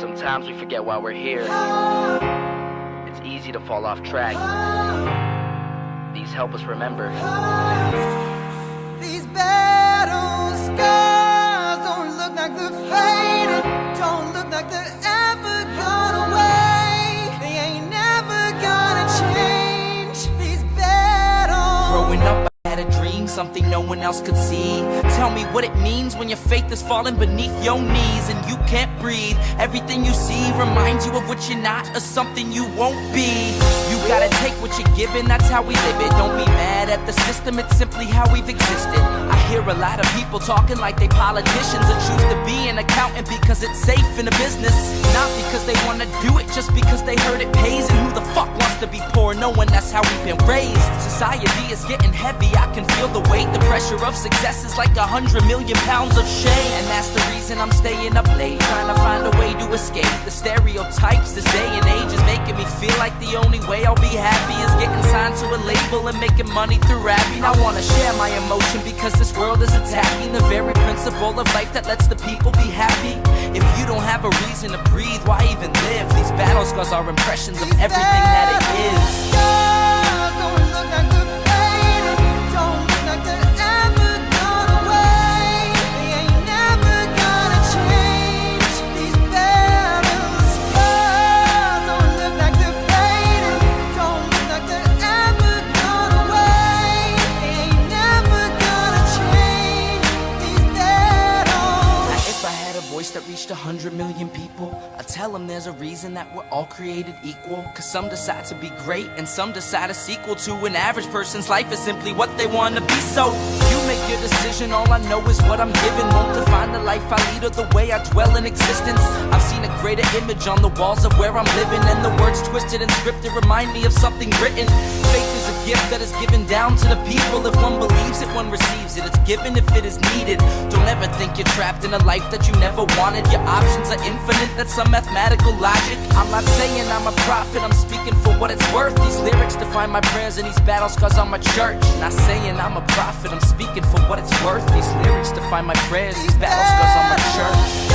Sometimes we forget why we're here. It's easy to fall off track. These help us remember. These battle scars don't look like they're faded, don't look like they're ever gone away. They ain't never gonna change. These battles. Growing up, I had a dream, something no one else could see. Tell me what it means when your faith is falling beneath your knees and you can't breathe. Everything you see reminds you of what you're not or something you won't be. You gotta take what you're given, that's how we live it. Don't be mad at the system, it's simply how we've existed. I hear a lot of people talking like they politicians and choose to be an accountant because it's safe in the business. Not because they wanna do it, just because they heard it pays. And who the fuck wants to be poor knowing that's how we've been raised? Society is getting heavy, I can feel the weight. The pressure of success is like 100 million pounds of shame. And that's the reason I'm staying up late, trying to find a way to escape the stereotypes. This day and age is making me feel like the only way I'll be happy is getting signed to a label and making money through rapping. I wanna share my emotion because this world is attacking the very principle of life that lets the people be happy. If you don't have a reason to breathe, why even live? These battle scars are impressions of everything that it is. Don't look like they're faded, don't look like they're ever gone away. They ain't never gonna change. These battle scars don't look like they're faded, don't look like they're ever gone away. They ain't never gonna change. These battles. Now, if I had a voice that reached 100 million people, I'd tell them there's a reason that we're all created equal. Cause some decide to be great and some decide a sequel to an average person's life is simply what they want to be. So you make your decision, all I know is what I'm given. Won't define the life I lead or the way I dwell in existence. I've seen a greater image on the walls of where I'm living, and the words twisted and scripted remind me of something written. Faith is a gift that is given down to the people. If one believes it, one receives it. It's given if it is needed. Don't ever think you're trapped in a life that you never wanted. Your options are infinite, that's some mathematical logic. I'm not saying I'm a prophet, I'm speaking for what it's worth. These lyrics define my prayers and these battle scars on my church. Not saying I'm a prophet, I'm speaking for what it's worth. These lyrics define my prayers, these battle scars on my church.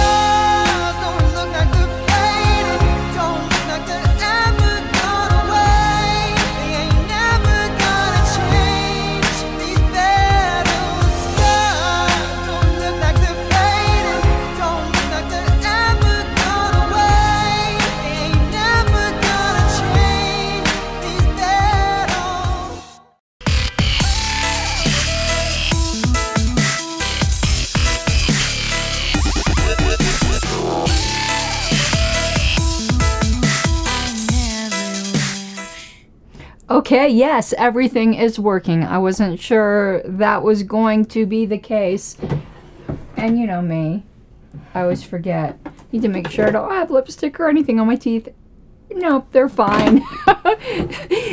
Don't look like they're faded, don't look like they're ever gone away. They ain't never gonna change. These battle scars don't look like they're faded, don't look like they're ever gone away. They ain't never gonna change. These battles. Okay, yes, everything is working. I wasn't sure that was going to be the case. And you know me, I always forget. Need to make sure I don't have lipstick or anything on my teeth. Nope, they're fine.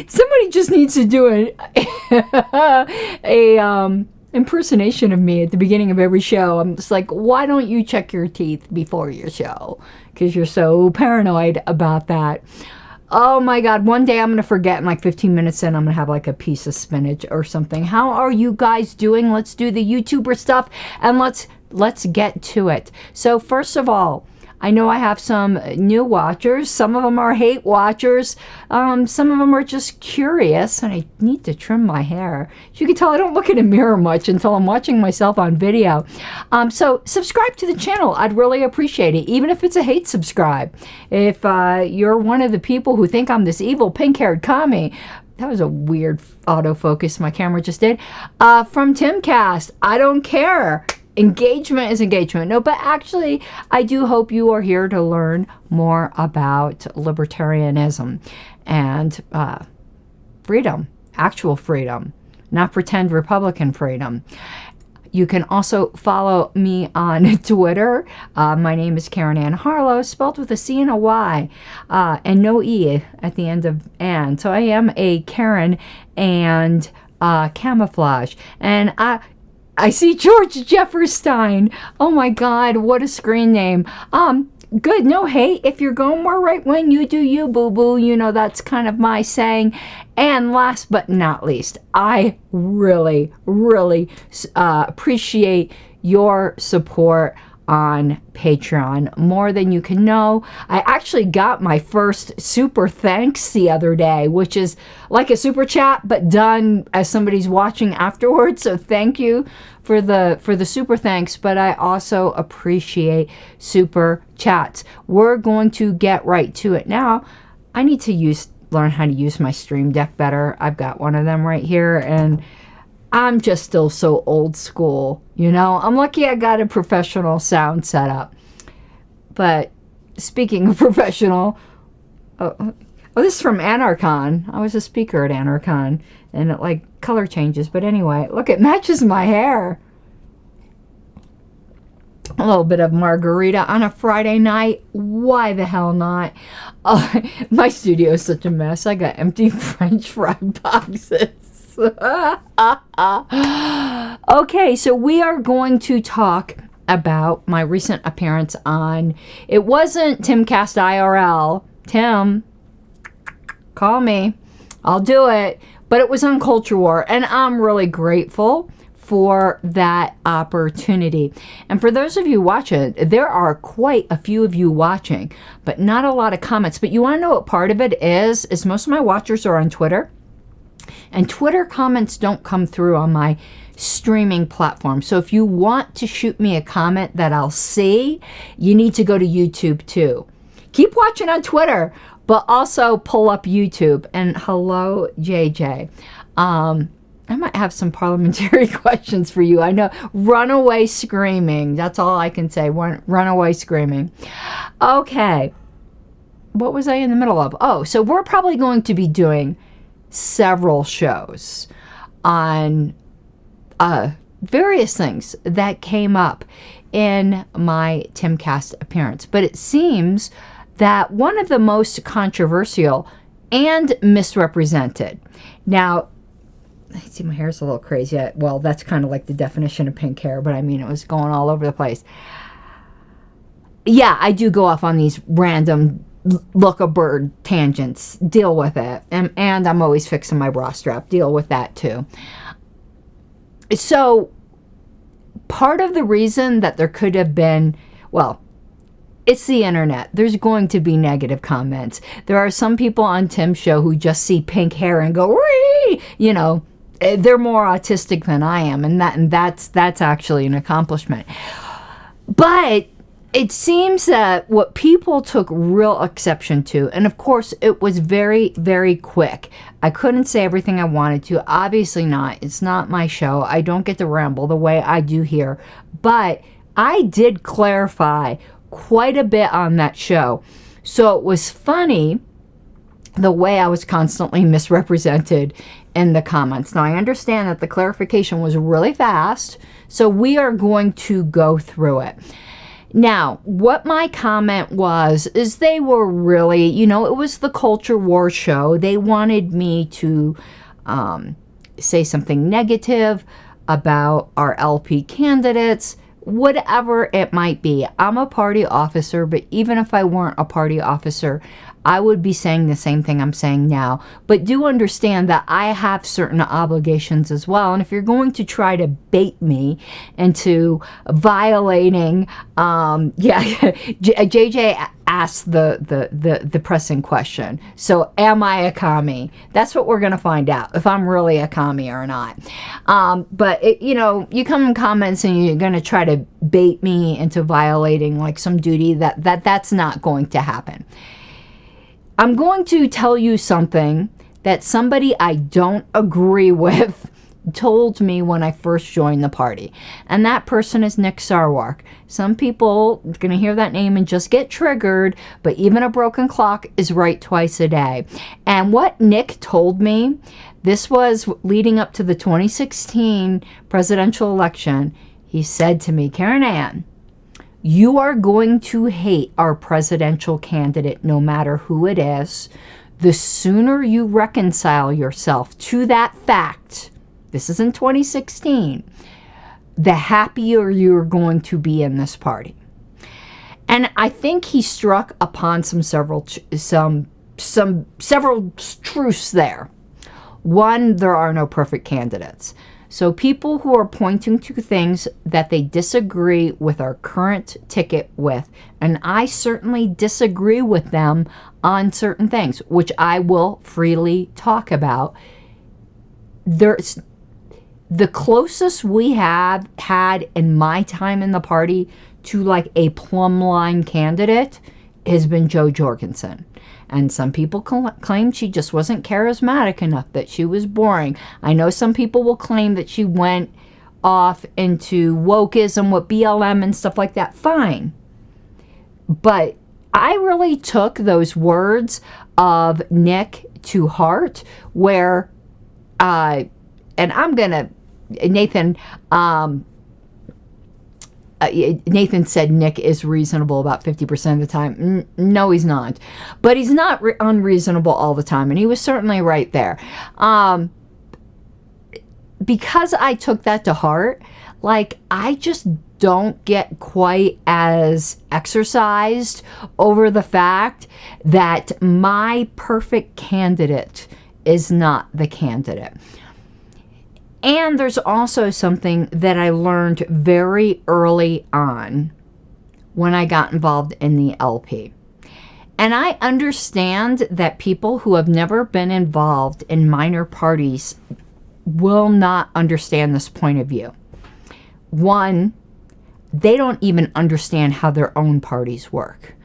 Somebody just needs to do a impersonation of me at the beginning of every show. I'm just like, why don't you check your teeth before your show? Because you're so paranoid about that. Oh my God, one day I'm going to forget, and like 15 minutes in, I'm going to have like a piece of spinach or something. How are you guys doing? Let's do the YouTuber stuff, and let's get to it. So first of all, I know I have some new watchers. Some of them are hate watchers. Some of them are just curious, and I need to trim my hair. As you can tell, I don't look in a mirror much until I'm watching myself on video. So subscribe to the channel. I'd really appreciate it, even if it's a hate subscribe. If you're one of the people who think I'm this evil pink-haired commie, that was a weird autofocus my camera just did. From TimCast, I don't care. Engagement is engagement. No, but actually, I do hope you are here to learn more about libertarianism and freedom, actual freedom, not pretend Republican freedom. You can also follow me on Twitter. My name is Karen Ann Harlow, spelled with a C and a Y, and no E at the end of Ann. So I am a Karen and camouflage. And I see George Jefferstein. Oh my God, what a screen name. Good, no hate. If you're going more right wing, you do you, boo-boo. You know, that's kind of my saying. And last but not least, I really, really appreciate your support on Patreon. More than you can know. I actually got my first super thanks the other day, which is like a super chat but done as somebody's watching afterwards. So thank you for the super thanks, but I also appreciate super chats. We're going to get right to it now. I need to learn how to use my Stream Deck better. I've got one of them right here, and I'm just still so old school, you know? I'm lucky I got a professional sound setup. But speaking of professional, this is from Anarchon. I was a speaker at Anarchon, and it like color changes. But anyway, look, it matches my hair. A little bit of margarita on a Friday night. Why the hell not? My studio is such a mess. I got empty French fry boxes. Okay, so we are going to talk about my recent appearance on, it wasn't TimCast IRL. Tim, call me. I'll do it. But it was on Culture War, and I'm really grateful for that opportunity. And for those of you watching, there are quite a few of you watching, but not a lot of comments. But you want to know what part of it is most of my watchers are on Twitter. And Twitter comments don't come through on my streaming platform. So if you want to shoot me a comment that I'll see, you need to go to YouTube too. Keep watching on Twitter, but also pull up YouTube. And hello, JJ. I might have some parliamentary questions for you. I know. Runaway screaming. That's all I can say. Runaway screaming. Okay. What was I in the middle of? Oh, so we're probably going to be doing several shows on various things that came up in my TimCast appearance. But it seems that one of the most controversial and misrepresented. Now, I see my hair's a little crazy. Well, that's kind of like the definition of pink hair, but I mean, it was going all over the place. Yeah, I do go off on these random look-a-bird tangents. Deal with it. And I'm always fixing my bra strap. Deal with that too. So part of the reason that there could have been, well, it's the internet. There's going to be negative comments. There are some people on Tim's show who just see pink hair and go, "Wee!" You know, they're more autistic than I am, and that's actually an accomplishment. But it seems that what people took real exception to, and of course it was very, very quick. I couldn't say everything I wanted to. Obviously not. It's not my show. I don't get to ramble the way I do here. But I did clarify quite a bit on that show. So it was funny the way I was constantly misrepresented in the comments. Now I understand that the clarification was really fast, so we are going to go through it. Now, what my comment was, is they were really, you know, it was the Culture War show. They wanted me to say something negative about our LP candidates, whatever it might be. I'm a party officer, but even if I weren't a party officer, I would be saying the same thing I'm saying now. But do understand that I have certain obligations as well. And if you're going to try to bait me into violating, JJ asked the pressing question. So am I a commie? That's what we're going to find out, if I'm really a commie or not. But you know, you come in comments and you're going to try to bait me into violating like some duty that's not going to happen. I'm going to tell you something that somebody I don't agree with told me when I first joined the party. And that person is Nick Sarwark. Some people are going to hear that name and just get triggered, but even a broken clock is right twice a day. And what Nick told me, this was leading up to the 2016 presidential election, he said to me, "Karen Ann, you are going to hate our presidential candidate no matter who it is. The sooner you reconcile yourself to that fact," this is in 2016, "the happier you're going to be in this party." And I think he struck upon several truths there. One, there are no perfect candidates. So people who are pointing to things that they disagree with our current ticket with, and I certainly disagree with them on certain things, which I will freely talk about. There's the closest we have had in my time in the party to like a plumb line candidate has been Jo Jorgensen. And some people claim she just wasn't charismatic enough, that she was boring. I know some people will claim that she went off into wokeism with BLM and stuff like that. Fine. But I really took those words of Nick to heart, where, and I'm going to, Nathan said Nick is reasonable about 50% of the time. No, he's not. But he's not unreasonable all the time. And he was certainly right there. Because I took that to heart, like, I just don't get quite as exercised over the fact that my perfect candidate is not the candidate. And there's also something that I learned very early on when I got involved in the LP. And I understand that people who have never been involved in minor parties will not understand this point of view. One, they don't even understand how their own parties work.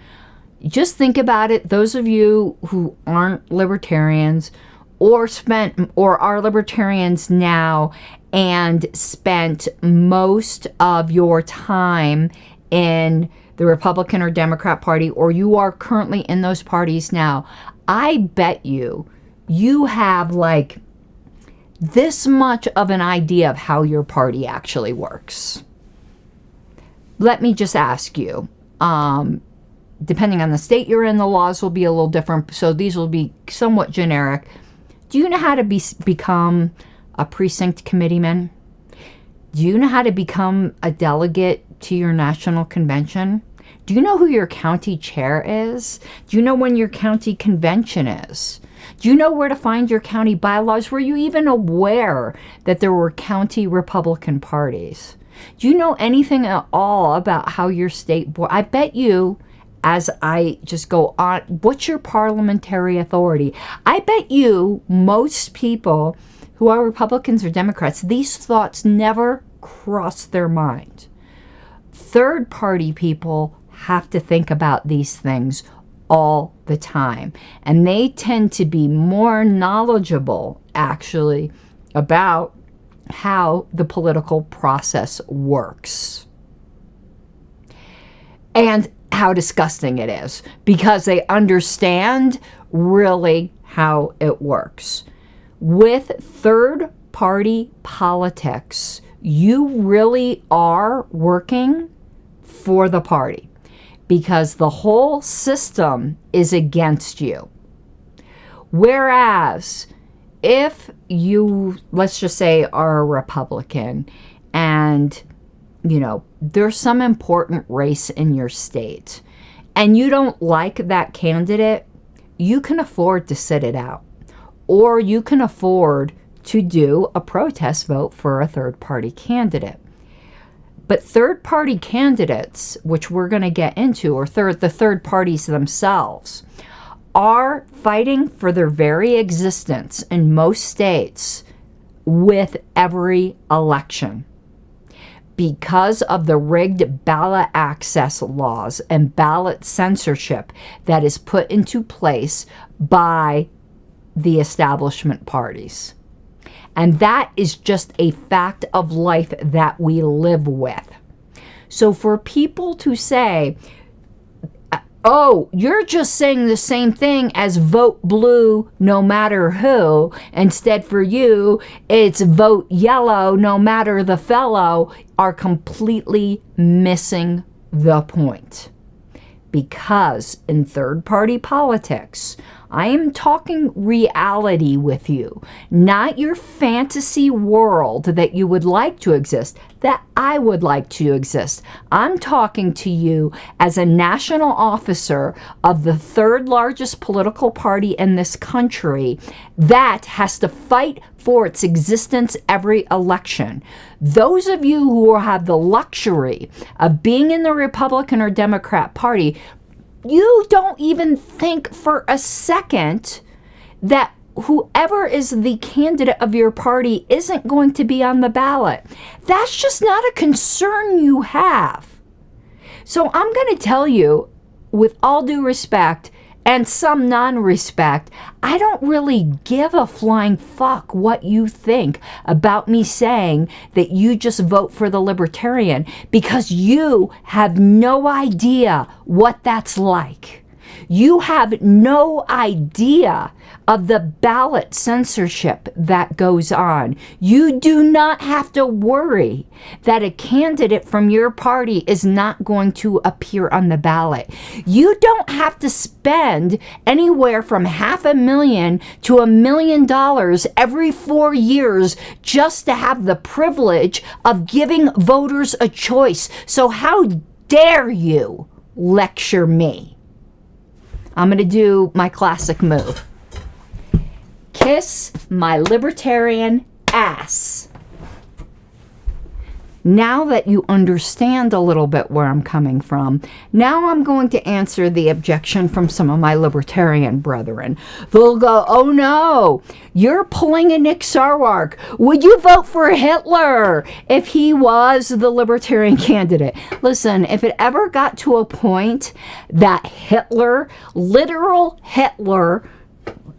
Just think about it. Those of you who aren't libertarians or are libertarians now and spent most of your time in the Republican or Democrat Party, or you are currently in those parties now, I bet you have like this much of an idea of how your party actually works. Let me just ask you, depending on the state you're in, the laws will be a little different, so these will be somewhat generic. Do you know how to become a precinct committeeman? Do you know how to become a delegate to your national convention? Do you know who your county chair is? Do you know when your county convention is? Do you know where to find your county bylaws? Were you even aware that there were county Republican parties? Do you know anything at all about how your state board? I bet you, as I just go on, what's your parliamentary authority? I bet you most people who are Republicans or Democrats, these thoughts never cross their mind. Third party people have to think about these things all the time. And they tend to be more knowledgeable, actually, about how the political process works. And how disgusting it is, because they understand really how it works. With third-party politics, you really are working for the party, because the whole system is against you. Whereas, if you, let's just say, are a Republican and there's some important race in your state and you don't like that candidate, you can afford to sit it out. Or you can afford to do a protest vote for a third-party candidate. But third-party candidates, which we're going to get into, or the third parties themselves, are fighting for their very existence in most states with every election, because of the rigged ballot access laws and ballot censorship that is put into place by the establishment parties. And that is just a fact of life that we live with. So for people to say, oh, you're just saying the same thing as vote blue no matter who, instead for you, it's vote yellow no matter the fellow, are completely missing the point. Because in third-party politics, I am talking reality with you, not your fantasy world that you would like to exist, that I would like to exist. I'm talking to you as a national officer of the third largest political party in this country that has to fight for its existence every election. Those of you who have the luxury of being in the Republican or Democrat Party, you don't even think for a second that whoever is the candidate of your party isn't going to be on the ballot. That's just not a concern you have. So I'm going to tell you, with all due respect and some non-respect, I don't really give a flying fuck what you think about me saying that you just vote for the Libertarian, because you have no idea what that's like. You have no idea of the ballot censorship that goes on. You do not have to worry that a candidate from your party is not going to appear on the ballot. You don't have to spend anywhere from $500,000 to $1 million every 4 years just to have the privilege of giving voters a choice. So how dare you lecture me? I'm going to do my classic move. Kiss my libertarian ass. Now that you understand a little bit where I'm coming from, now I'm going to answer the objection from some of my libertarian brethren. They'll go, oh no, you're pulling a Nick Sarwark. Would you vote for Hitler if he was the libertarian candidate? Listen, if it ever got to a point that Hitler, literal Hitler,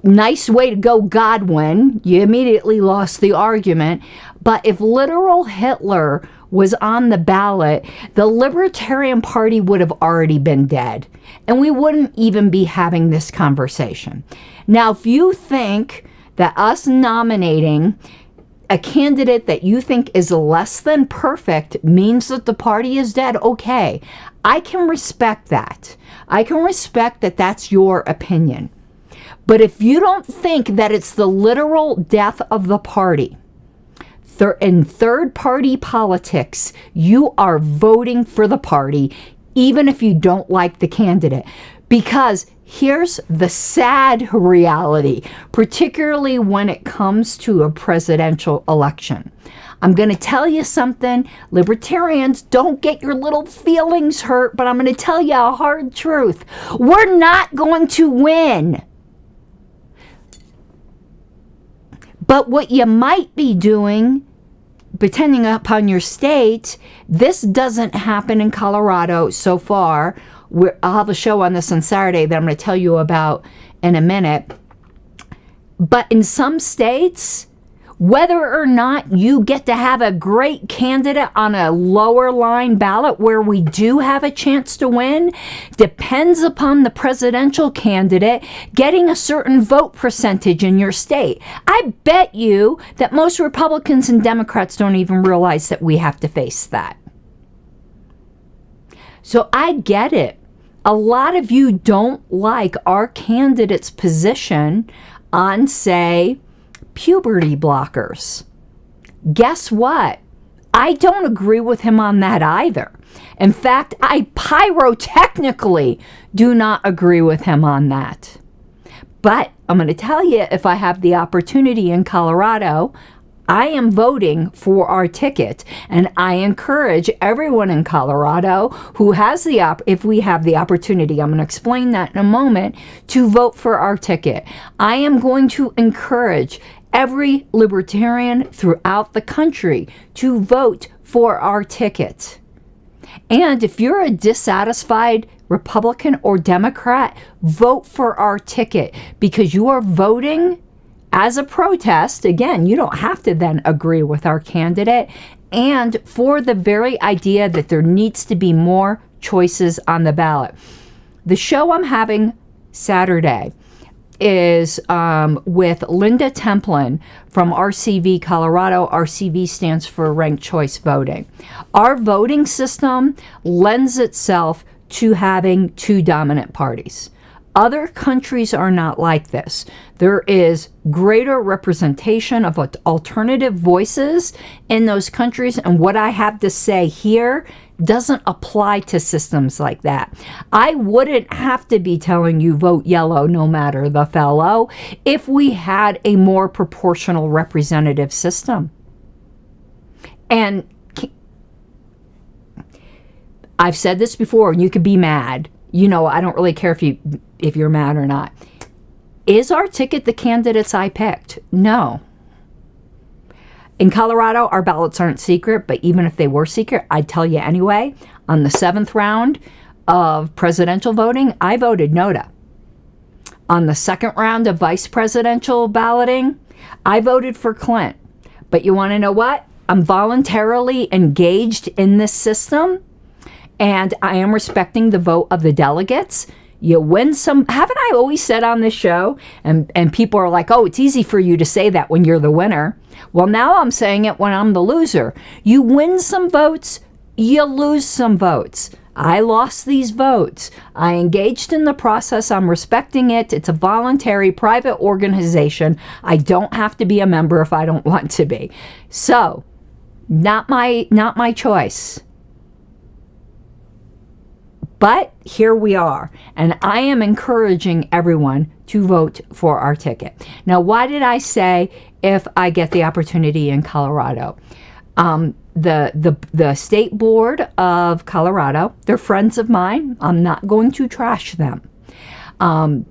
nice way to go, Godwin, you immediately lost the argument. But if literal Hitler was on the ballot, the Libertarian Party would have already been dead. And we wouldn't even be having this conversation. Now, if you think that us nominating a candidate that you think is less than perfect means that the party is dead, okay, I can respect that. I can respect that that's your opinion. But if you don't think that it's the literal death of the party, in third-party politics, you are voting for the party, even if you don't like the candidate. Because here's the sad reality, particularly when it comes to a presidential election. I'm going to tell you something. Libertarians, don't get your little feelings hurt, but I'm going to tell you a hard truth. We're not going to win. But what you might be doing, depending upon your state, this doesn't happen in Colorado so far. I'll have a show on this on Saturday that I'm going to tell you about in a minute. But in some states, whether or not you get to have a great candidate on a lower line ballot where we do have a chance to win depends upon the presidential candidate getting a certain vote percentage in your state. I bet you that most Republicans and Democrats don't even realize that we have to face that. So I get it. A lot of you don't like our candidate's position on, say, puberty blockers. Guess what? I don't agree with him on that either. In fact, I pyrotechnically do not agree with him on that. But I'm going to tell you, if I have the opportunity in Colorado, I am voting for our ticket, and I encourage everyone in Colorado who has if we have the opportunity, I'm going to explain that in a moment, to vote for our ticket. I am going to encourage every libertarian throughout the country to vote for our ticket. And if you're a dissatisfied Republican or Democrat, vote for our ticket, because you are voting as a protest. Again, you don't have to then agree with our candidate, and for the very idea that there needs to be more choices on the ballot. The show I'm having Saturday is with Linda Templin from RCV Colorado. RCV stands for Ranked Choice Voting. Our voting system lends itself to having two dominant parties. Other countries are not like this. There is greater representation of alternative voices in those countries, and what I have to say here doesn't apply to systems like that. I wouldn't have to be telling you vote yellow no matter the fellow if we had a more proportional representative system. And I've said this before, and you could be mad. You know, I don't really care if you're mad or not. Is our ticket the candidates I picked? No. In Colorado, our ballots aren't secret, but even if they were secret, I'd tell you anyway. On the 7th round of presidential voting, I voted NOTA. On the 2nd round of vice presidential balloting, I voted for Clint. But you want to know what? I'm voluntarily engaged in this system, and I am respecting the vote of the delegates. You win some, haven't I always said on this show, and people are like, oh, it's easy for you to say that when you're the winner. Well, now I'm saying it when I'm the loser. You win some votes, you lose some votes. I lost these votes. I engaged in the process. I'm respecting it. It's a voluntary private organization. I don't have to be a member if I don't want to be. So, not my choice. But here we are, and I am encouraging everyone to vote for our ticket. Now, why did I say if I get the opportunity in Colorado? The State Board of Colorado, they're friends of mine. I'm not going to trash them.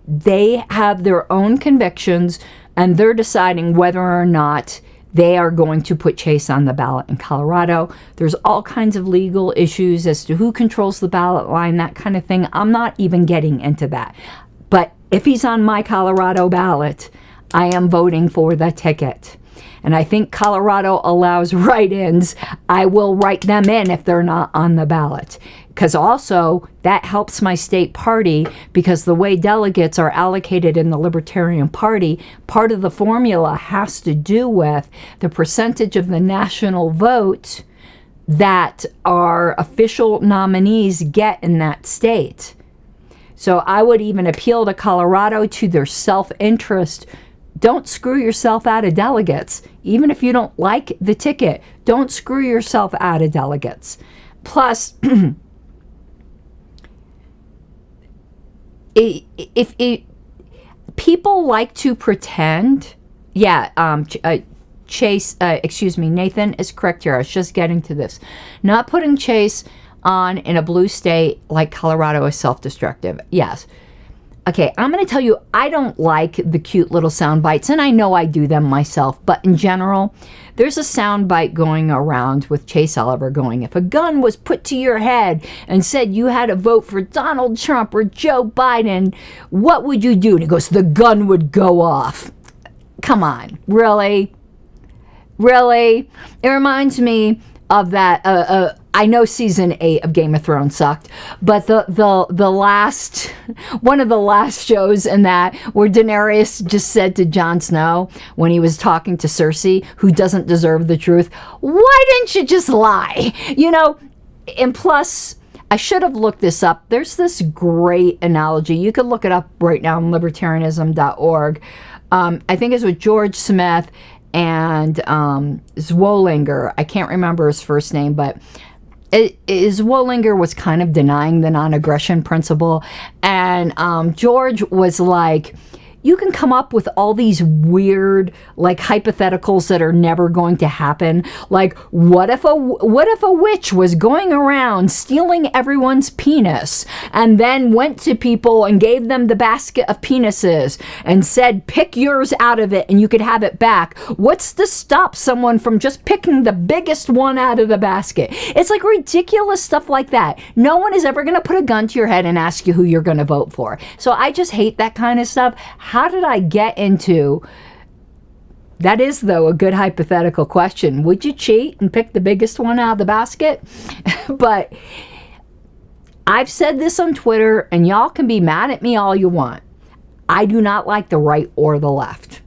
They have their own convictions, and they're deciding whether or not they are going to put Chase on the ballot in Colorado. There's all kinds of legal issues as to who controls the ballot line, that kind of thing. I'm not even getting into that. But if he's on my Colorado ballot, I am voting for the ticket. And I think Colorado allows write-ins. I will write them in if they're not on the ballot. Because also, that helps my state party, because the way delegates are allocated in the Libertarian Party, part of the formula has to do with the percentage of the national vote that our official nominees get in that state. So I would even appeal to Colorado to their self-interest. Don't screw yourself out of delegates. Even if you don't like the ticket, don't screw yourself out of delegates. Plus, if people like to pretend, Chase, Nathan is correct here. I was just getting to this. Not putting Chase on in a blue state like Colorado is self-destructive. Yes. Okay, I'm going to tell you, I don't like the cute little sound bites, and I know I do them myself, but in general, there's a sound bite going around with Chase Oliver going, if a gun was put to your head and said you had to vote for Donald Trump or Joe Biden, what would you do? And he goes, the gun would go off. Come on, really? Really? It reminds me of that, I know season 8 of Game of Thrones sucked, but the last, one of the last shows in that, where Daenerys just said to Jon Snow when he was talking to Cersei, who doesn't deserve the truth, why didn't you just lie? You know, and plus, I should have looked this up. There's this great analogy. You could look it up right now on libertarianism.org. I think it's with George Smith and Zwollinger. I can't remember his first name, but Zwollinger was kind of denying the non-aggression principle, and George was like, you can come up with all these weird, like, hypotheticals that are never going to happen. Like, what if a witch was going around stealing everyone's penis and then went to people and gave them the basket of penises and said, pick yours out of it and you could have it back? What's to stop someone from just picking the biggest one out of the basket? It's like ridiculous stuff like that. No one is ever going to put a gun to your head and ask you who you're going to vote for. So I just hate that kind of stuff. How did I get into that? Is, though, a good hypothetical question. Would you cheat and pick the biggest one out of the basket? But I've said this on Twitter, and y'all can be mad at me all you want. I do not like the right or the left.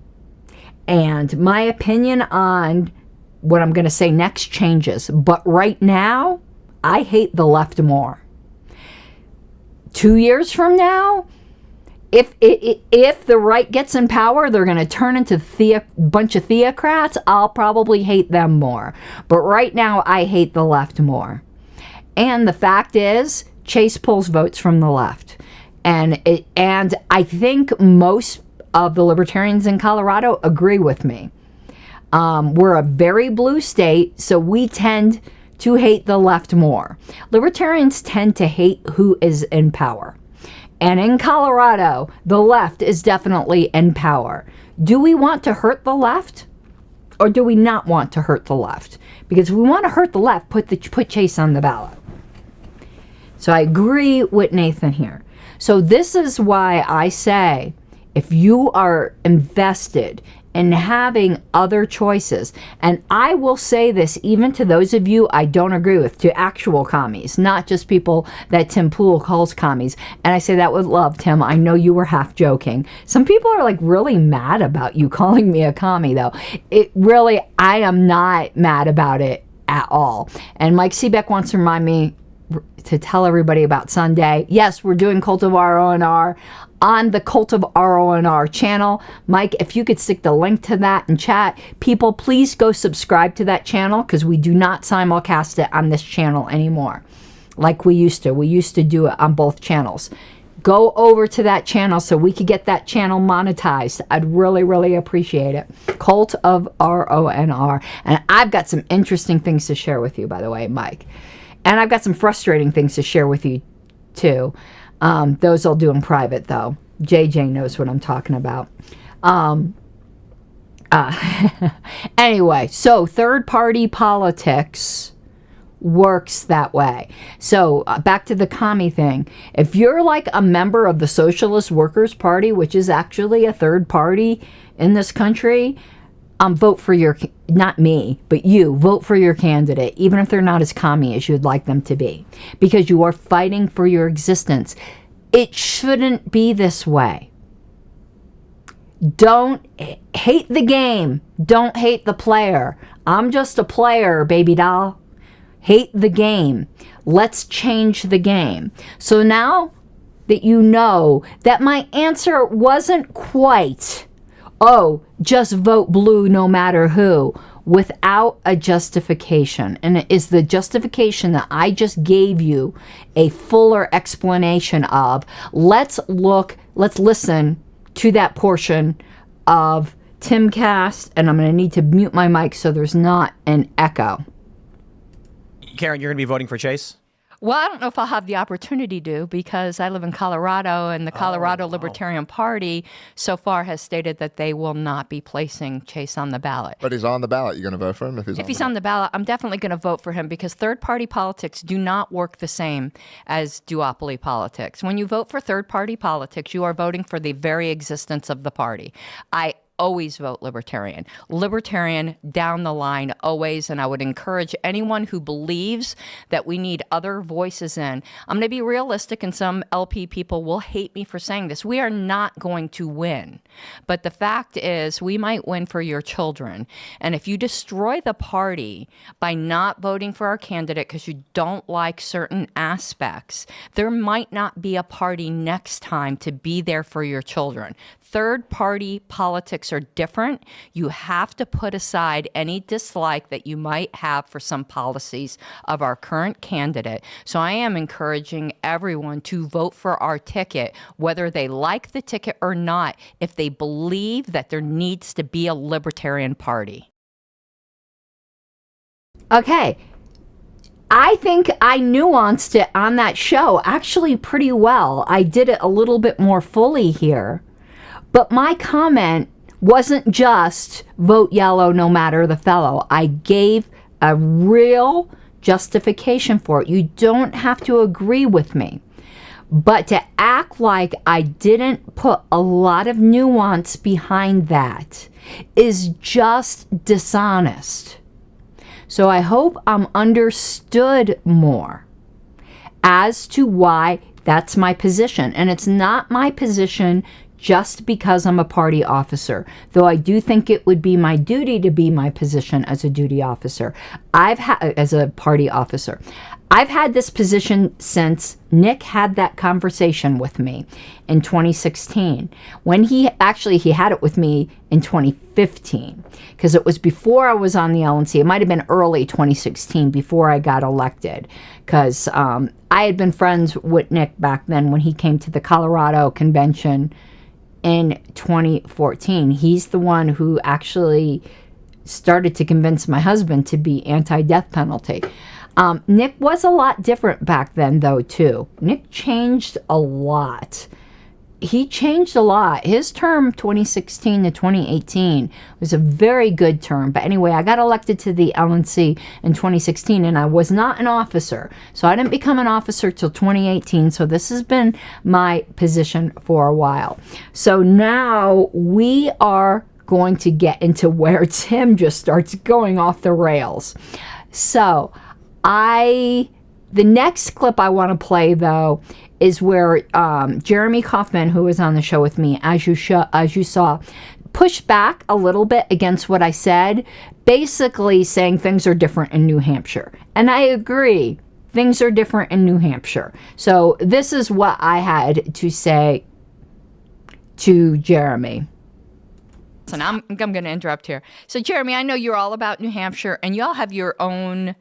And my opinion on what I'm going to say next changes. But right now, I hate the left more. 2 years from now, if the right gets in power, they're going to turn into bunch of theocrats. I'll probably hate them more. But right now, I hate the left more. And the fact is, Chase pulls votes from the left. And I think most of the libertarians in Colorado agree with me. We're a very blue state, so we tend to hate the left more. Libertarians tend to hate who is in power. And in Colorado, the left is definitely in power. Do we want to hurt the left? Or do we not want to hurt the left? Because if we want to hurt the left, put Chase on the ballot. So I agree with Nathan here. So this is why I say, if you are invested in having other choices, and I will say this even to those of you I don't agree with, to actual commies, not just people that Tim Pool calls commies. And I say that with love, Tim. I know you were half joking. Some people are like really mad about you calling me a commie, though. I am not mad about it at all. And Mike Seebeck wants to remind me to tell everybody about Sunday. Yes, we're doing Cult of RONR on the Cult of RONR channel. Mike, if you could stick the link to that in chat. People, please go subscribe to that channel, because we do not simulcast it on this channel anymore like we used to. We used to do it on both channels. Go over to that channel so we could get that channel monetized. I'd really, really appreciate it. Cult of RONR. And I've got some interesting things to share with you, by the way, Mike. And I've got some frustrating things to share with you, too. Those I'll do in private, though. JJ knows what I'm talking about. Anyway, so third-party politics works that way. So back to the commie thing. If you're like a member of the Socialist Workers' Party, which is actually a third party in this country, vote for your, not me, but you, vote for your candidate, even if they're not as commie as you'd like them to be, because you are fighting for your existence. It shouldn't be this way. Don't hate the game. Don't hate the player. I'm just a player, baby doll. Hate the game. Let's change the game. So now that you know that my answer wasn't quite, oh, just vote blue no matter who, without a justification. And it is the justification that I just gave you a fuller explanation of. Let's listen to that portion of TimCast, and I'm going to need to mute my mic so there's not an echo. Karen, you're going to be voting for Chase? Well, I don't know if I'll have the opportunity to, because I live in Colorado, and the Colorado Libertarian Party so far has stated that they will not be placing Chase on the ballot. But he's on the ballot. You're going to vote for him if he's on the ballot? I'm definitely going to vote for him, because third-party politics do not work the same as duopoly politics. When you vote for third-party politics, you are voting for the very existence of the party. I always vote Libertarian. Libertarian down the line, always. And I would encourage anyone who believes that we need other voices in. I'm going to be realistic, and some LP people will hate me for saying this. We are not going to win. But the fact is, we might win for your children. And if you destroy the party by not voting for our candidate because you don't like certain aspects, there might not be a party next time to be there for your children. Third-party politics are different. You have to put aside any dislike that you might have for some policies of our current candidate. So I am encouraging everyone to vote for our ticket, whether they like the ticket or not, if they believe that there needs to be a Libertarian Party. Okay. I think I nuanced it on that show actually pretty well. I did it a little bit more fully here. But my comment wasn't just vote yellow no matter the fellow. I gave a real justification for it. You don't have to agree with me. But to act like I didn't put a lot of nuance behind that is just dishonest. So I hope I'm understood more as to why that's my position. And it's not my position just because I'm a party officer, though I do think it would be my duty to be my position as a duty officer. As a party officer. I've had this position since Nick had that conversation with me in 2016. When he had it with me in 2015, because it was before I was on the LNC. It might have been early 2016 before I got elected, because I had been friends with Nick back then when he came to the Colorado convention in 2014. He's the one who actually started to convince my husband to be anti-death penalty. Nick was a lot different back then, though, too. Nick changed a lot. He changed a lot. His term, 2016 to 2018, was a very good term. But anyway, I got elected to the LNC in 2016, and I was not an officer. So I didn't become an officer till 2018. So this has been my position for a while. So now we are going to get into where Tim just starts going off the rails. So the next clip I want to play, though, is where Jeremy Kaufman, who was on the show with me, as you saw, pushed back a little bit against what I said, basically saying things are different in New Hampshire. And I agree, things are different in New Hampshire. So this is what I had to say to Jeremy. And I'm going to interrupt here. So, Jeremy, I know you're all about New Hampshire, and y'all have your own...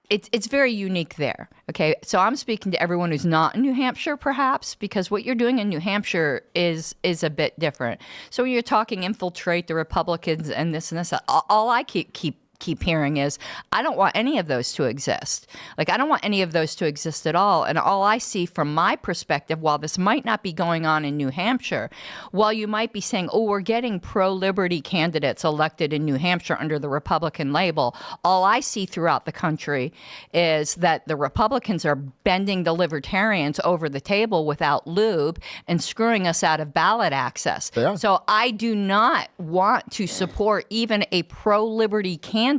It's very unique there, okay? So I'm speaking to everyone who's not in New Hampshire, perhaps, because what you're doing in New Hampshire is a bit different. So when you're talking infiltrate the Republicans and this, all I keep hearing is, I don't want any of those to exist. Like, I don't want any of those to exist at all. And all I see from my perspective, while this might not be going on in New Hampshire, while you might be saying, oh, we're getting pro-liberty candidates elected in New Hampshire under the Republican label, all I see throughout the country is that the Republicans are bending the Libertarians over the table without lube and screwing us out of ballot access. Yeah. So I do not want to support even a pro-liberty candidate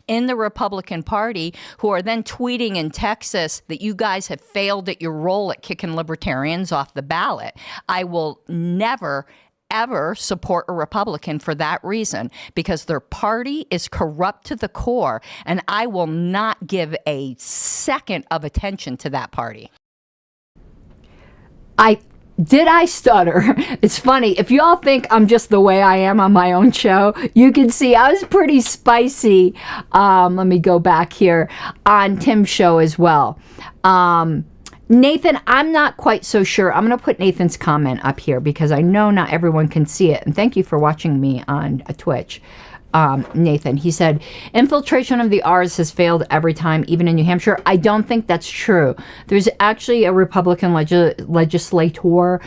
in the Republican Party who are then tweeting in Texas that you guys have failed at your role at kicking libertarians off the ballot. I will never, ever support a Republican for that reason, because their party is corrupt to the core, and I will not give a second of attention to that party. Did I stutter? It's funny. If y'all think I'm just the way I am on my own show, you can see I was pretty spicy. Let me go back here on Tim's show as well. Nathan, I'm not quite so sure. I'm going to put Nathan's comment up here because I know not everyone can see it. And thank you for watching me on Twitch. Nathan, he said, infiltration of the R's has failed every time, even in New Hampshire. I don't think that's true. There's actually a Republican legislator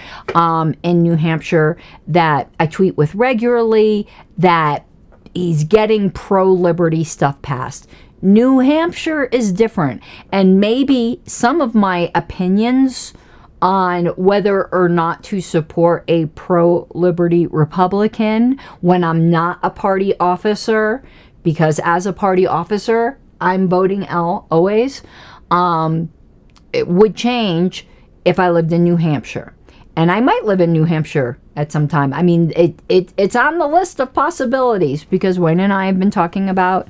in New Hampshire that I tweet with regularly that he's getting pro-liberty stuff passed. New Hampshire is different, and maybe some of my opinions on whether or not to support a pro-liberty Republican when I'm not a party officer, because as a party officer, I'm voting L always, it would change if I lived in New Hampshire. And I might live in New Hampshire at some time. I mean, it's on the list of possibilities, because Wayne and I have been talking about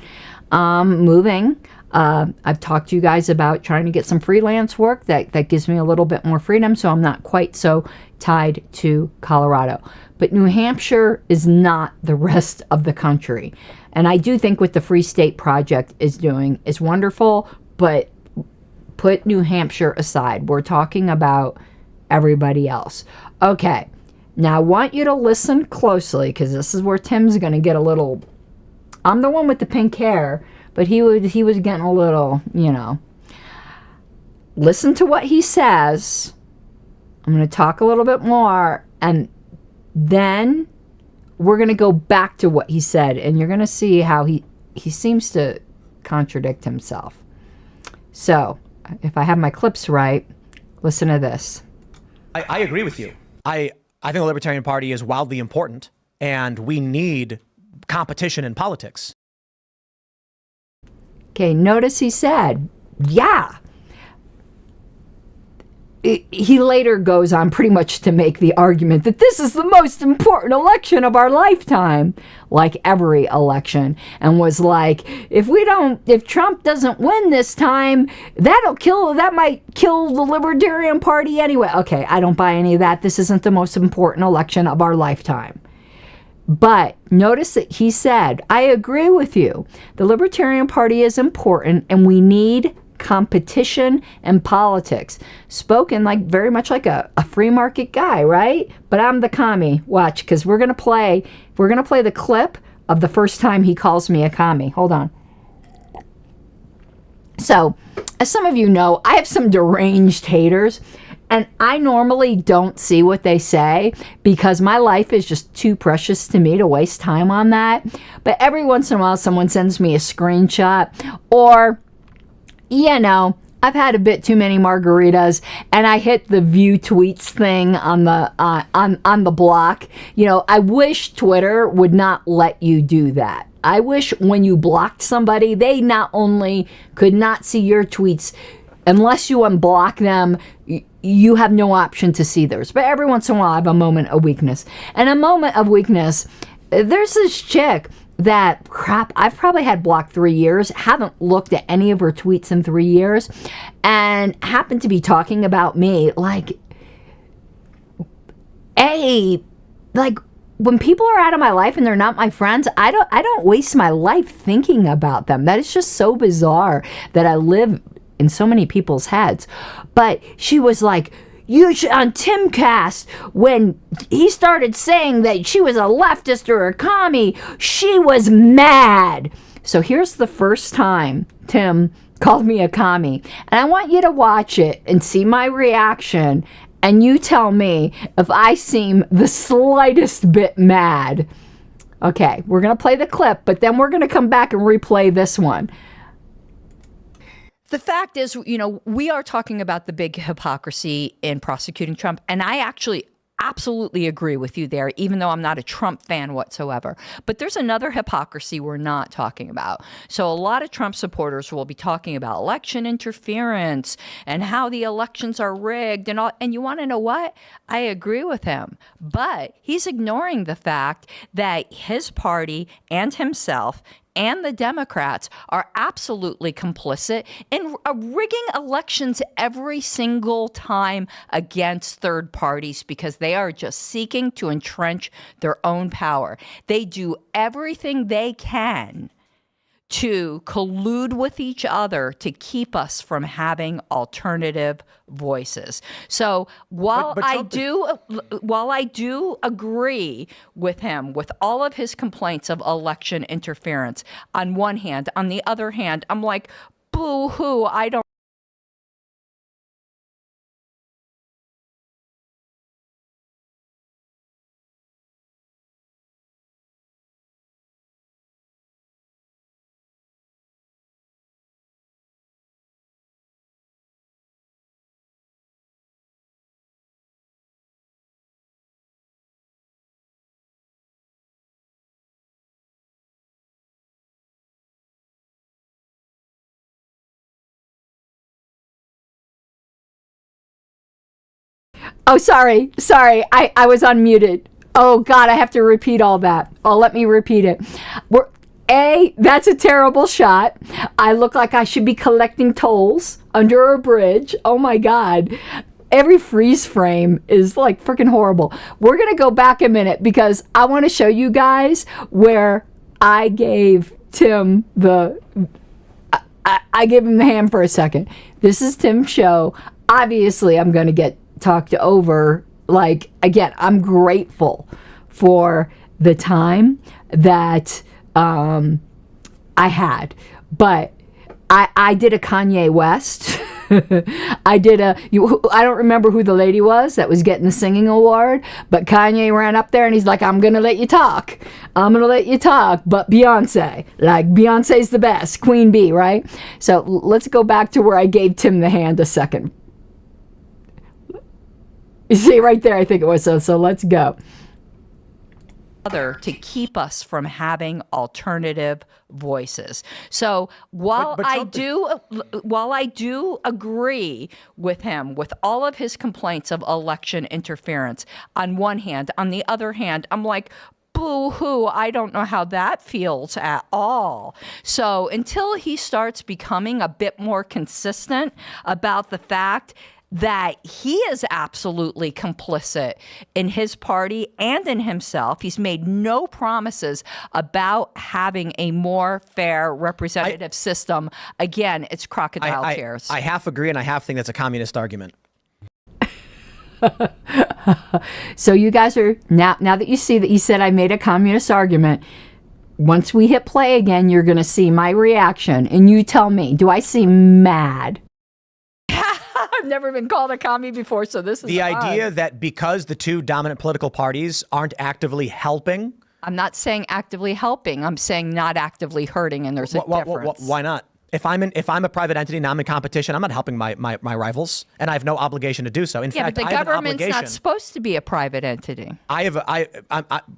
moving. I've talked to you guys about trying to get some freelance work that gives me a little bit more freedom, so I'm not quite so tied to Colorado. But New Hampshire is not the rest of the country. And I do think what the Free State Project is doing is wonderful, but put New Hampshire aside. We're talking about everybody else. Okay, now I want you to listen closely, because this is where Tim's going to get a little... I'm the one with the pink hair, but he was getting a little, you know. Listen to what he says. I'm going to talk a little bit more, and then we're going to go back to what he said, and you're going to see how he seems to contradict himself. So, if I have my clips right, listen to this. I agree with you. I think the Libertarian Party is wildly important, and we need competition in politics. Okay, notice he said, yeah. he later goes on pretty much to make the argument that this is the most important election of our lifetime, like every election, and was like, if Trump doesn't win this time, that might kill the Libertarian Party anyway. Okay, I don't buy any of that. This isn't the most important election of our lifetime. But notice that he said, I agree with you. The Libertarian Party is important, and we need competition in politics. Spoken like very much like a free market guy, right? But I'm the commie. Watch, because we're gonna play the clip of the first time he calls me a commie. Hold on. So, as some of you know, I have some deranged haters, and I normally don't see what they say because my life is just too precious to me to waste time on that. But every once in a while, someone sends me a screenshot, or I've had a bit too many margaritas, and I hit the view tweets thing on the block. I wish Twitter would not let you do that. I wish when you blocked somebody, they not only could not see your tweets, unless you unblock them, you have no option to see theirs. But every once in a while, I have a moment of weakness. And a moment of weakness, there's this chick that, I've probably had blocked 3 years, haven't looked at any of her tweets in 3 years, and happened to be talking about me, like, when people are out of my life and they're not my friends, I don't waste my life thinking about them. That is just so bizarre that I live in so many people's heads. But she was like, you should, on TimCast, when he started saying that she was a leftist or a commie, she was mad. So here's the first time Tim called me a commie. And I want you to watch it and see my reaction. And you tell me if I seem the slightest bit mad. Okay, we're going to play the clip, but then we're going to come back and replay this one. The fact is, we are talking about the big hypocrisy in prosecuting Trump, and I actually absolutely agree with you there, even though I'm not a Trump fan whatsoever. But there's another hypocrisy we're not talking about. So a lot of Trump supporters will be talking about election interference and how the elections are rigged and all. And you want to know what? I agree with him. But he's ignoring the fact that his party and himself and the Democrats are absolutely complicit in rigging elections every single time against third parties because they are just seeking to entrench their own power. They do everything they can to collude with each other to keep us from having alternative voices. So while I do agree with him with all of his complaints of election interference on one hand, on the other hand, I'm like, boo-hoo, I don't. Oh, sorry. I was unmuted. Oh, God, I have to repeat all that. Oh, let me repeat it. That's a terrible shot. I look like I should be collecting tolls under a bridge. Oh, my God. Every freeze frame is like freaking horrible. We're going to go back a minute because I want to show you guys where I gave Tim I gave him the hand for a second. This is Tim's show. Obviously, I'm going to get talked over. Like, again, I'm grateful for the time that I had, but I did a Kanye West. I don't remember who the lady was that was getting the singing award, but Kanye ran up there and he's like, I'm gonna let you talk, but Beyonce's the best, Queen Bee, right? So let's go back to where I gave Tim the hand a second. You see right there, I think it was. So let's go. to keep us from having alternative voices. So while But I Trump do agree with him with all of his complaints of election interference on one hand, on the other hand, I'm like, boo-hoo, I don't know how that feels at all. So until he starts becoming a bit more consistent about the fact that he is absolutely complicit in his party and in himself. He's made no promises about having a more fair representative system. Again, it's crocodile tears. I half agree and I half think that's a communist argument. So you guys are, now that you see that you said I made a communist argument, once we hit play again, you're going to see my reaction. And you tell me, do I seem mad? I've never been called a commie before, so this is the odd. idea that because the two dominant political parties aren't actively helping. I'm not saying actively helping. I'm saying not actively hurting, and there's a difference. Why not? If I'm a private entity and I'm in competition, I'm not helping my rivals, and I have no obligation to do so. In fact, but the I have an government's obligation. not supposed to be a private entity.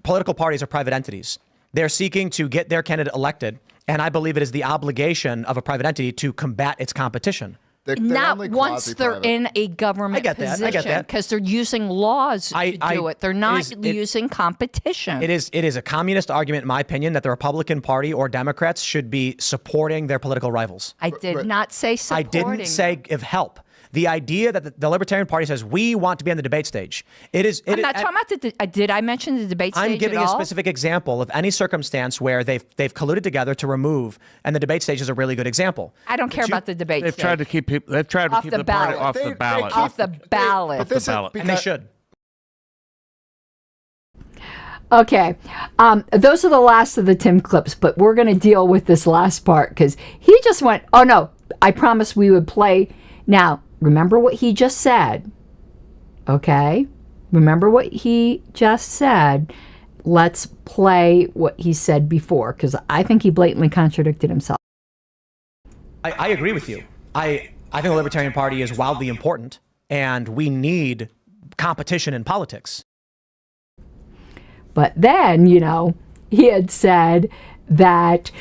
Political parties are private entities. They're seeking to get their candidate elected, and I believe it is the obligation of a private entity to combat its competition. They're Not only once they're quasi-private. in a government I get that. position, because they're using laws to do it. They're not using competition. It is a communist argument, in my opinion, that the Republican Party or Democrats should be supporting their political rivals. I did not say I supporting. didn't say give help. The idea that the Libertarian Party says we want to be on the debate stage. I'm not talking about did I mention the debate stage I'm giving at a all? specific example of any circumstance where they've colluded together to remove, and the debate stage is a really good example. I don't care about the debate They've stage. tried to keep people. They've tried to Off keep the the party ballot. off They- the they ballot. keep- Off the ballot. But this ballot. is And they because, should. Okay, those are the last of the Tim clips, but we're going to deal with this last part because he just went, oh no, I promised we would play. Now, remember what he just said, okay? Remember what he just said. Let's play what he said before because I think he blatantly contradicted himself. I agree with you. I think the Libertarian Party is wildly important, and we need competition in politics. But then, he had said that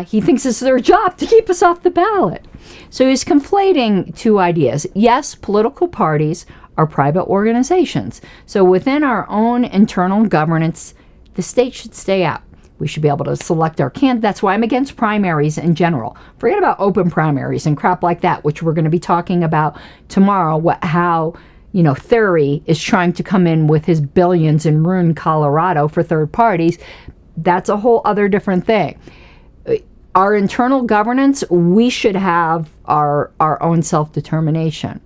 he thinks it's their job to keep us off the ballot. So he's conflating two ideas. Yes, political parties are private organizations. So within our own internal governance, the state should stay out. We should be able to select our candidates. That's why I'm against primaries in general. Forget about open primaries and crap like that, which we're going to be talking about tomorrow, how Thury is trying to come in with his billions and ruin Colorado for third parties. That's a whole other different thing. Our internal governance, we should have our own self-determination.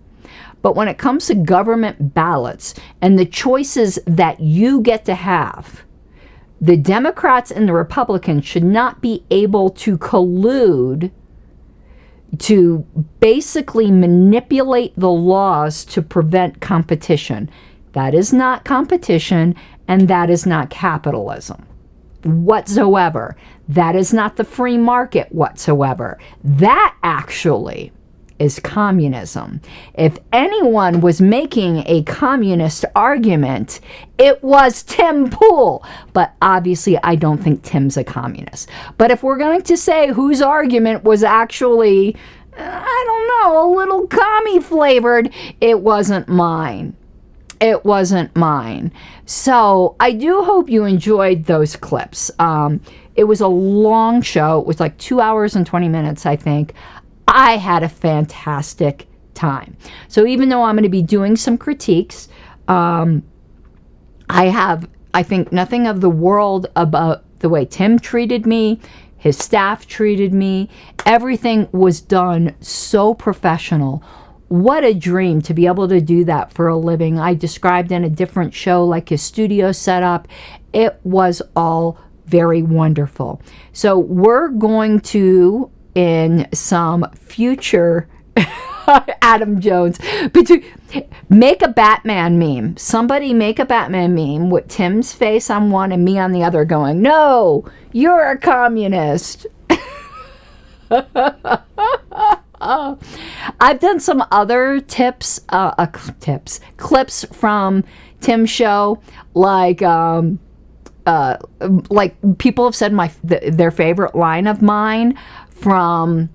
But when it comes to government ballots and the choices that you get to have, the Democrats and the Republicans should not be able to collude to basically manipulate the laws to prevent competition. That is not competition, and that is not capitalism whatsoever. That is not the free market whatsoever. That actually is communism. If anyone was making a communist argument, it was Tim Pool. But obviously, I don't think Tim's a communist. But if we're going to say whose argument was actually, I don't know, a little commie flavored, it wasn't mine. It wasn't mine. So I do hope you enjoyed those clips. It was a long show. It was like 2 hours and 20 minutes, I think. I had a fantastic time. So even though I'm going to be doing some critiques, I think nothing of the world about the way Tim treated me, his staff treated me. Everything was done so professional. What a dream to be able to do that for a living. I described in a different show, like his studio setup. It was all very wonderful. So we're going to, in some future Adam Jones, make a Batman meme. Somebody make a Batman meme with Tim's face on one and me on the other going, no, you're a communist. I've done some other clips from Tim's show, like like people have said their favorite line of mine from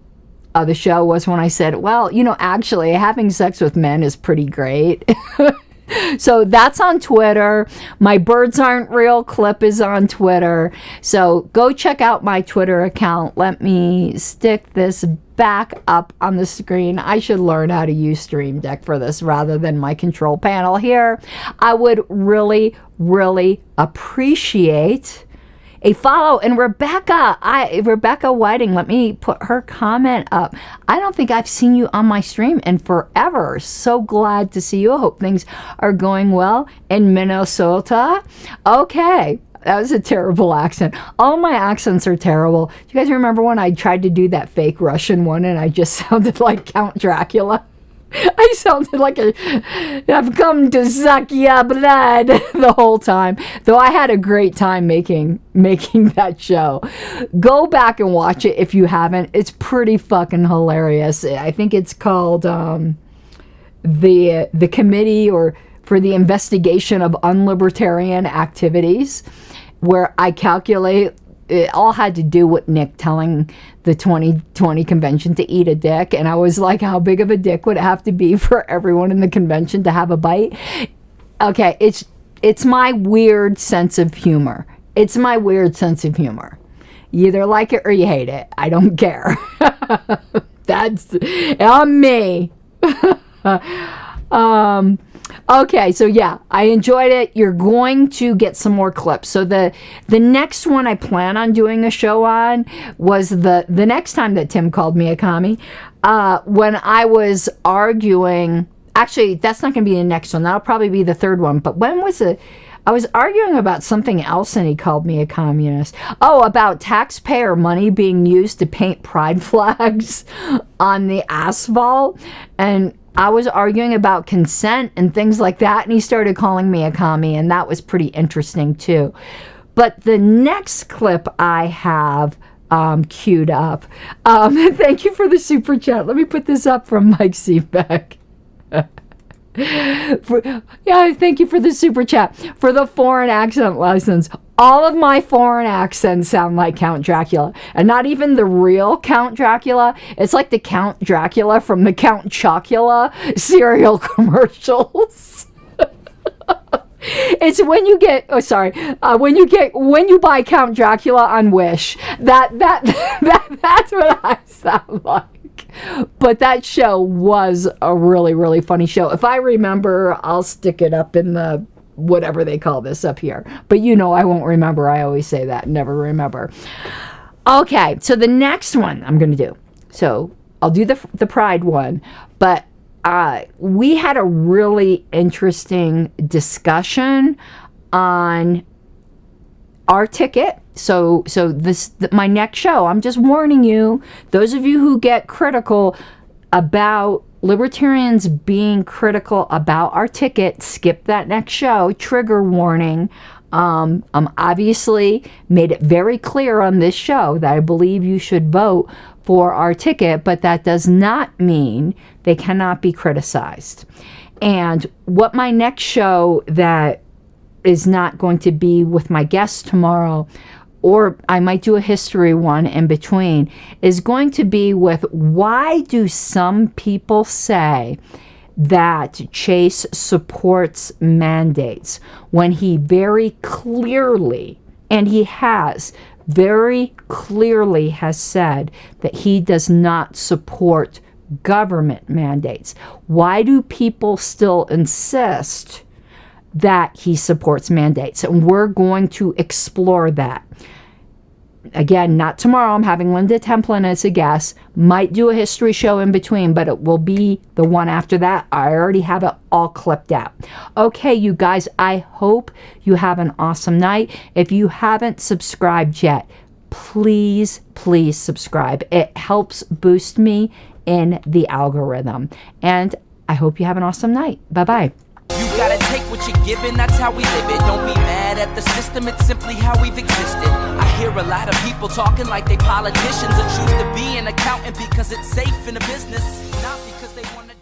the show was when I said, well, actually having sex with men is pretty great. So that's on Twitter. My Birds Aren't Real clip is on Twitter. So go check out my Twitter account. Let me stick this back up on the screen. I should learn how to use Stream Deck for this rather than my control panel here. I would really, really appreciate a follow. And Rebecca Whiting, let me put her comment up. I don't think I've seen you on my stream in forever. So glad to see you. I hope things are going well in Minnesota. Okay. That was a terrible accent. All my accents are terrible. Do you guys remember when I tried to do that fake Russian one and I just sounded like Count Dracula? I sounded like I've come to suck your blood the whole time. Though I had a great time making that show. Go back and watch it if you haven't. It's pretty fucking hilarious. I think it's called the Committee for the Investigation of Unlibertarian Activities, where I calculate it all had to do with Nick telling the 2020 convention to eat a dick. And I was like, how big of a dick would it have to be for everyone in the convention to have a bite? Okay, it's my weird sense of humor. It's my weird sense of humor. You either like it or you hate it. I don't care. That's on me. Okay, so yeah, I enjoyed it. You're going to get some more clips. So the next one I plan on doing a show on was the next time that Tim called me a commie, when I was arguing. Actually, that's not going to be the next one. That'll probably be the third one. But when was it? I was arguing about something else and he called me a communist. Oh, about taxpayer money being used to paint pride flags on the asphalt. And I was arguing about consent and things like that, and he started calling me a commie, and that was pretty interesting too. But the next clip I have queued up. Thank you for the super chat. Let me put this up from Mike Seebeck. Thank you for the super chat. For the foreign accent license. All of my foreign accents sound like Count Dracula. And not even the real Count Dracula. It's like the Count Dracula from the Count Chocula cereal commercials. It's when you get, when you buy Count Dracula on Wish. That's what I sound like. But that show was a really, really funny show. If I remember, I'll stick it up in the whatever they call this up here. But I won't remember. I always say that. Never remember. Okay, so the next one I'm going to do. So I'll do the Pride one. But we had a really interesting discussion on our ticket. So my next show, I'm just warning you, those of you who get critical about libertarians being critical about our ticket, skip that next show. Trigger warning. Obviously made it very clear on this show that I believe you should vote for our ticket, but that does not mean they cannot be criticized. And what my next show that is not going to be with my guests tomorrow, or I might do a history one in between, is going to be with why do some people say that Chase supports mandates when he very clearly, and he has very clearly has said that he does not support government mandates. Why do people still insist that he supports mandates? And we're going to explore that. Again, not tomorrow. I'm having Linda Templin as a guest. Might do a history show in between, but it will be the one after that. I already have it all clipped out. Okay, you guys, I hope you have an awesome night. If you haven't subscribed yet, please subscribe. It helps boost me in the algorithm. And I hope you have an awesome night. Bye-bye. You gotta take what you're given, that's how we live it. Don't be mad at the system, it's simply how we've existed. I hear a lot of people talking like they politicians and choose to be an accountant because it's safe in a business, not because they want to